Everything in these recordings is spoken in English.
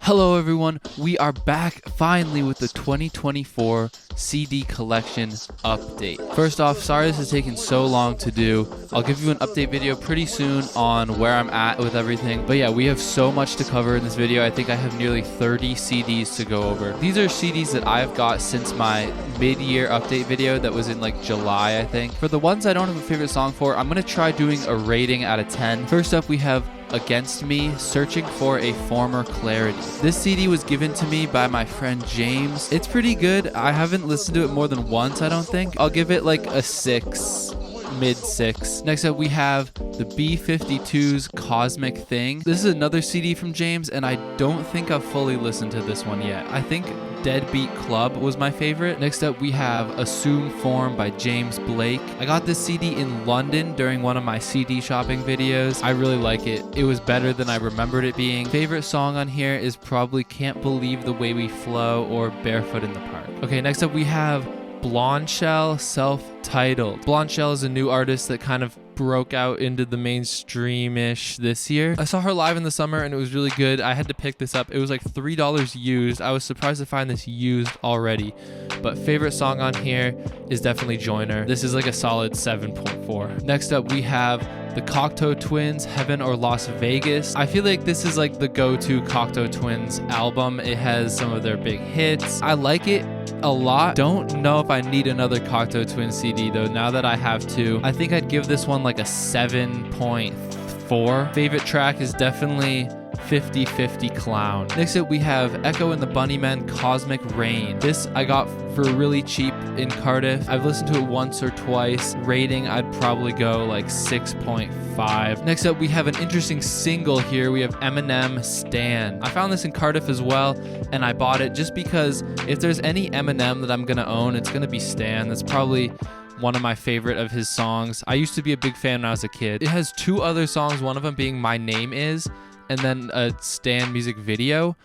Hello everyone, we are back finally with the 2024 CD collection update. First off, sorry this is taking so long to do. I'll give you an update video pretty soon on where I'm at with everything. But yeah, we have so much to cover in this video. I think I have nearly 30 CDs to go over. These are CDs that I've got since my mid-year update video that was in like July, I think. For the ones I don't have a favorite song for, I'm gonna try doing a rating out of 10. First up, we have Against Me, Searching for a Former Clarity. This CD was given to me by my friend James. It's pretty good. I haven't listened to it more than once, I don't think. I'll give it like a 6, mid 6. Next up, we have the B-52's Cosmic Thing. This is another CD from James, and I don't think I've fully listened to this one yet. I think Deadbeat Club was my favorite. Next up, we have Assume Form by James Blake. I got this CD in London during one of my CD shopping videos. I really like it. It was better than I remembered it being. Favorite song on here is probably Can't Believe the Way We Flow or Barefoot in the Park. Okay, next up we have Blondshell, self-titled. Blondshell is a new artist that kind of broke out into the mainstream-ish this year. I saw her live in the summer and it was really good. I had to pick this up. It was like $3 used. I was surprised to find this used already. But favorite song on here is definitely Joiner. This is like a solid 7.4. Next up we have the Cocteau Twins, Heaven or Las Vegas. I feel like this is like the go-to Cocteau Twins album. It has some of their big hits. I like it a lot. Don't know if I need another Cocteau Twins CD though, now that I have two. I think I'd give this one like a 7.4. Favorite track is definitely 50/50 Clown. Next up we have Echo and the Bunnymen, Cosmic Rain. This I got for really cheap in Cardiff. I've listened to it once or twice. Rating, I'd probably go like 6.5. Next up we have an interesting single here. We have Eminem, Stan. I found this in Cardiff as well and I bought it just because if there's any Eminem that I'm gonna own, it's gonna be Stan. That's probably one of my favorite of his songs. I used to be a big fan when I was a kid. It has two other songs, one of them being My Name Is, and then a Stan music video.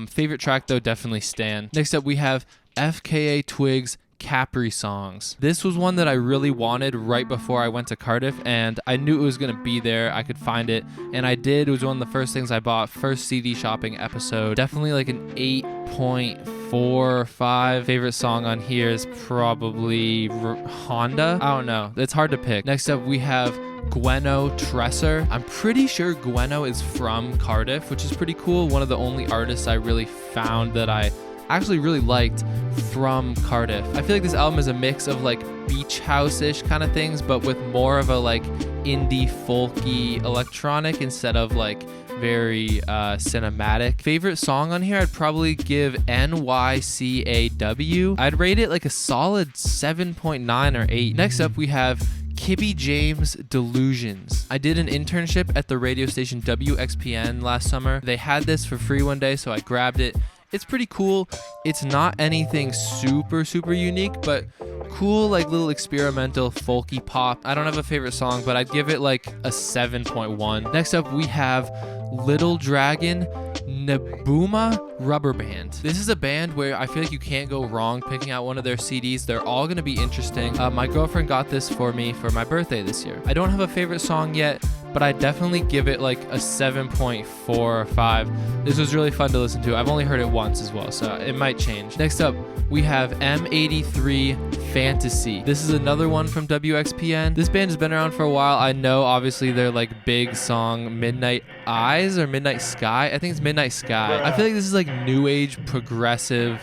Favorite track though, definitely Stan. Next up we have FKA Twigs, Caprisongs. This was one that I really wanted right before I went to Cardiff, and I knew it was gonna be there. I could find it, and I did. It was one of the first things I bought. First CD shopping episode. Definitely like an 8.4 or 5. Favorite song on here is probably Honda. I don't know. It's hard to pick. Next up we have Gwenno, Tresor. I'm pretty sure Gwenno is from Cardiff, which is pretty cool. One of the only artists I really found that I actually really liked from Cardiff. I feel like this album is a mix of like beach house-ish kind of things, but with more of a like indie folky electronic instead of like very cinematic. Favorite song on here, I'd probably give NYCAW. I'd rate it like a solid 7.9 or 8. Next up we have Kibi James, Delusions. I did an internship at the radio station WXPN last summer. They had this for free one day, so I grabbed it. It's pretty cool. It's not anything super unique, but cool, like little experimental folky pop. I don't have a favorite song, but I'd give it like a 7.1. Next up we have Little Dragon, Nabuma, Rubberband. This is a band where I feel like you can't go wrong picking out one of their CDs. They're all gonna be interesting. My girlfriend got this for me for my birthday this year. I don't have a favorite song yet, but I definitely give it like a 7.4 or 5. This was really fun to listen to. I've only heard it once as well, so it might change. Next up, we have M83, Fantasy. This is another one from WXPN. This band has been around for a while. I know obviously their like big song Midnight Eyes or Midnight Sky. I think it's Midnight Sky. I feel like this is like new age progressive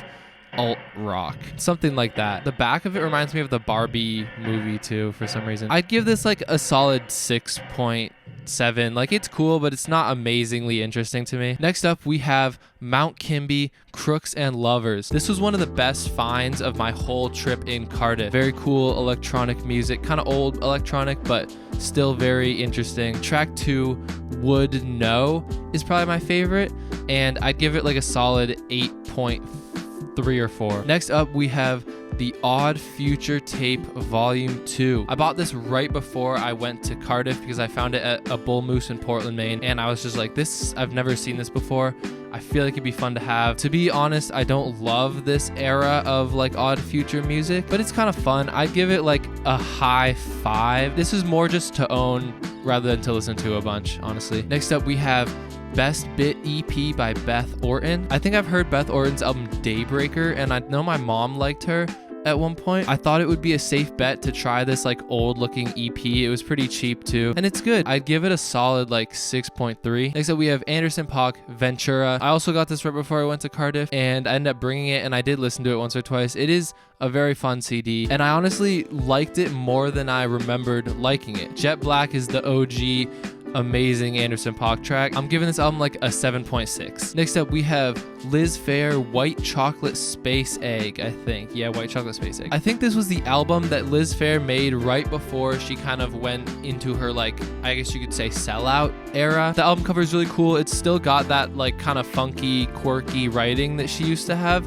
alt rock, something like that. The back of it reminds me of the Barbie movie too for some reason. I'd give this like a solid 6.7. Like it's cool, but it's not amazingly interesting to me. Next up we have Mount Kimbie, Crooks and Lovers. This was one of the best finds of my whole trip in Cardiff. Very cool electronic music, kind of old electronic, but still very interesting. Track 2, Would Know, is probably my favorite, and I'd give it like a solid 8.3 or 4. Next up we have the Odd Future Tape Volume 2. I bought this right before I went to Cardiff because I found it at a Bull Moose in Portland, Maine, and I was just like, I've never seen this before. I feel like it'd be fun to have. To be honest, I don't love this era of like Odd Future music, but it's kind of fun. I'd give it like a high 5. This is more just to own rather than to listen to a bunch, honestly. Next up we have Best Bit EP by Beth Orton. I think I've heard Beth Orton's album Daybreaker, and I know my mom liked her at one point. I thought it would be a safe bet to try this like old looking EP. It was pretty cheap too, and it's good. I'd give it a solid like 6.3. Next up we have Anderson .Paak, Ventura. I also got this right before I went to Cardiff, and I ended up bringing it, and I did listen to it once or twice. It is a very fun CD, and I honestly liked it more than I remembered liking it. Jet Black is the OG amazing Anderson .Paak track. I'm giving this album like a 7.6. Next up we have Liz Phair, Whitechocolatespaceegg, I think. Yeah, Whitechocolatespaceegg. I think this was the album that Liz Phair made right before she kind of went into her, like, I guess you could say sellout era. The album cover is really cool. It's still got that like kind of funky, quirky writing that she used to have,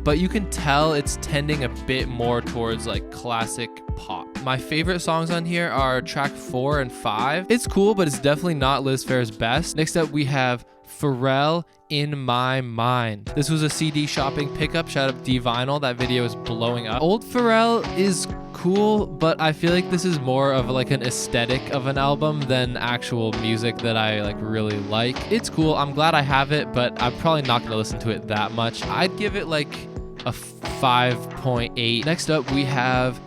but you can tell it's tending a bit more towards like classic pop. My favorite songs on here are track 4 and 5. It's cool, but it's definitely not Liz Phair's best. Next up we have Pharrell, In My Mind. This was a CD shopping pickup. Shout out D-Vinyl. That video is blowing up. Old Pharrell is cool, but I feel like this is more of like an aesthetic of an album than actual music that I like really like. It's cool. I'm glad I have it, but I'm probably not going to listen to it that much. I'd give it like a 5.8. Next up we have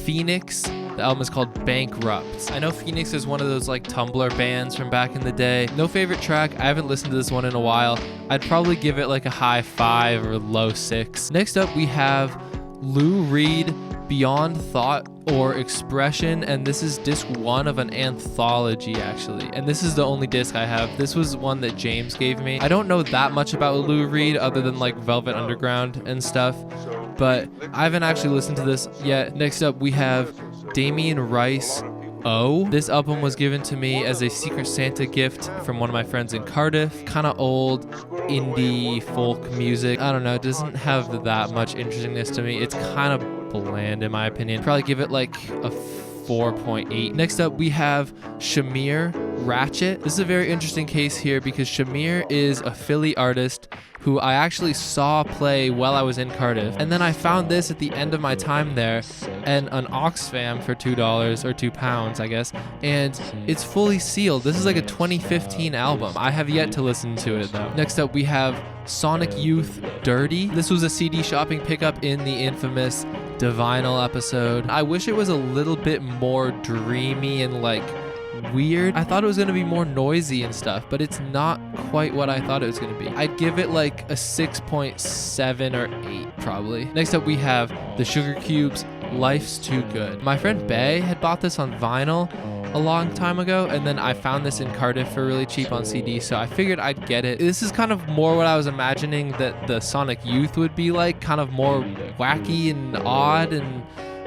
Phoenix. The album is called Bankrupt. I know Phoenix is one of those like Tumblr bands from back in the day. No favorite track. I haven't listened to this one in a while. I'd probably give it like a high 5 or low 6. Next up we have Lou Reed, Beyond Thought or Expression, and this is disc 1 of an anthology actually, and this is the only disc I have. This was one that James gave me. I don't know that much about Lou Reed other than like Velvet Underground and stuff, but I haven't actually listened to this yet. Next up we have Damien Rice, Oh. This album was given to me as a Secret Santa gift from one of my friends in Cardiff. Kind of old indie folk music. I don't know, it doesn't have that much interestingness to me. It's kind of bland in my opinion. Probably give it like a 4.8. Next up we have Shamir Ratchet. This is a very interesting case here because Shamir is a Philly artist who I actually saw play while I was in Cardiff. And then I found this at the end of my time there and an Oxfam for $2 or £2, I guess. And it's fully sealed. This is like a 2015 album. I have yet to listen to it though. Next up we have Sonic Youth Dirty. This was a CD shopping pickup in the infamous Divinal episode. I wish it was a little bit more dreamy and like weird. I thought it was going to be more noisy and stuff, but it's not quite what I thought it was going to be. I'd give it like a 6.7 or 8 probably. Next up we have the Sugar Cubes, Life's Too Good. My friend Bay had bought this on vinyl a long time ago, and then I found this in Cardiff for really cheap on CD, so I figured I'd get it. This is kind of more what I was imagining that the Sonic Youth would be like, kind of more wacky and odd,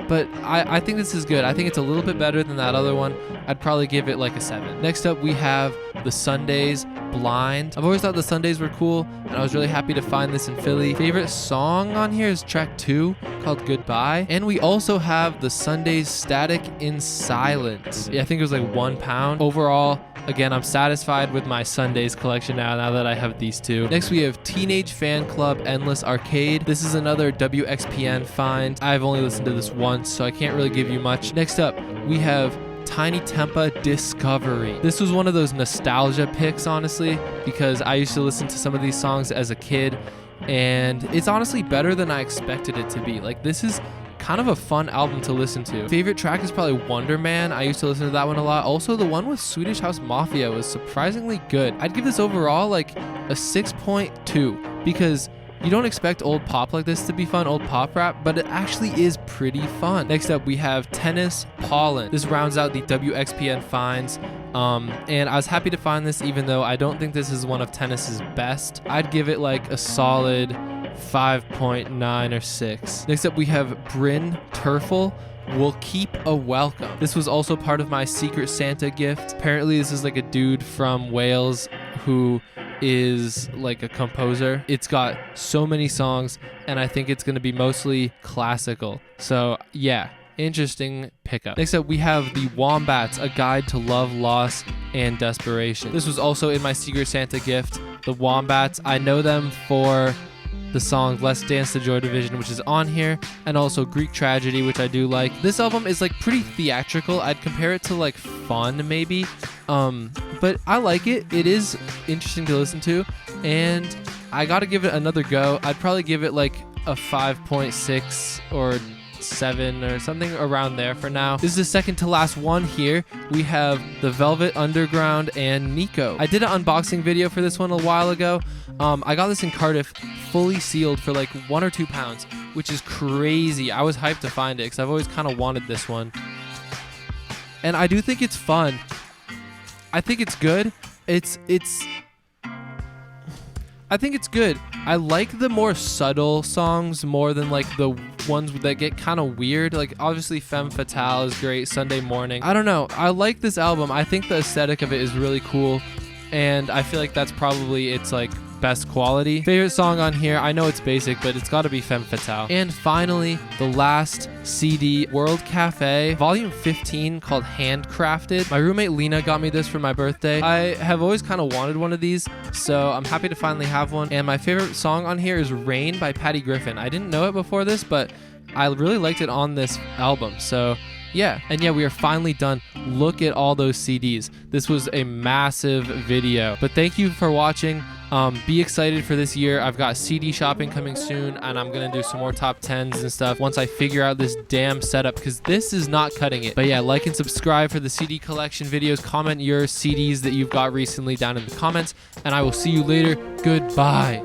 but I think this is good. I think it's a little bit better than that other one. I'd probably give it like a 7. Next up we have the Sundays, Blind. I've always thought the Sundays were cool, and I was really happy to find this in Philly. Favorite song on here is track 2 called Goodbye. And we also have the Sundays, Static in Silence. Yeah, I think it was like £1. Overall, again, I'm satisfied with my Sundays collection now that I have these two. Next we have Teenage Fan Club, Endless Arcade. This is another WXPN find. I've only listened to this once, so I can't really give you much. Next up, we have Tiny Tempa Discovery. This was one of those nostalgia picks, honestly, because I used to listen to some of these songs as a kid, and it's honestly better than I expected it to be. Like, this is kind of a fun album to listen to. Favorite track is probably Wonder Man. I used to listen to that one a lot. Also, the one with Swedish House Mafia was surprisingly good. I'd give this overall like a 6.2 because you don't expect old pop like this to be fun, old pop rap, but it actually is pretty fun. Next up, we have Tennis Pollen. This rounds out the WXPN finds, and I was happy to find this even though I don't think this is one of Tennis's best. I'd give it like a solid 5.9 or 6. Next up, we have Bryn Terfel, Will Keep a Welcome. This was also part of my Secret Santa gift. Apparently, this is like a dude from Wales who is like a composer. It's got so many songs, and I think it's going to be mostly classical. So yeah, interesting pickup. Next up we have the Wombats, A Guide to Love, Loss, and Desperation. This was also in my Secret Santa gift. The Wombats, I know them for the song Let's Dance to Joy Division, which is on here, and also Greek Tragedy, which I do like. This album is like pretty theatrical. I'd compare it to like Fun maybe, but I like it. It is interesting to listen to, and I gotta give it another go. I'd probably give it like a 5.6 or 7 or something around there for now. This is the second to last one here. We have the Velvet Underground and Nico. I did an unboxing video for this one a while ago. I got this in Cardiff fully sealed for like £1 or £2, which is crazy. I was hyped to find it because I've always kind of wanted this one, and I do think it's fun. I think it's good. I think it's good. I like the more subtle songs more than like the ones that get kind of weird. Like obviously Femme Fatale is great, Sunday Morning. I don't know. I like this album. I think the aesthetic of it is really cool, and I feel like that's probably its like best quality. Favorite song on here, I know it's basic, but it's got to be Femme Fatale. And finally, the last CD, World Cafe, volume 15, called Handcrafted. My roommate Lena got me this for my birthday. I have always kind of wanted one of these, so I'm happy to finally have one. And my favorite song on here is Rain by Patty Griffin. I didn't know it before this, but I really liked it on this album, so yeah. And yeah, we are finally done. Look at all those CDs. This was a massive video, but thank you for watching. Be excited for this year. I've got CD shopping coming soon, and I'm gonna do some more top 10s and stuff once I figure out this damn setup, because this is not cutting it. But yeah, like and subscribe for the CD collection videos. Comment your CDs that you've got recently down in the comments, and I will see you later. Goodbye.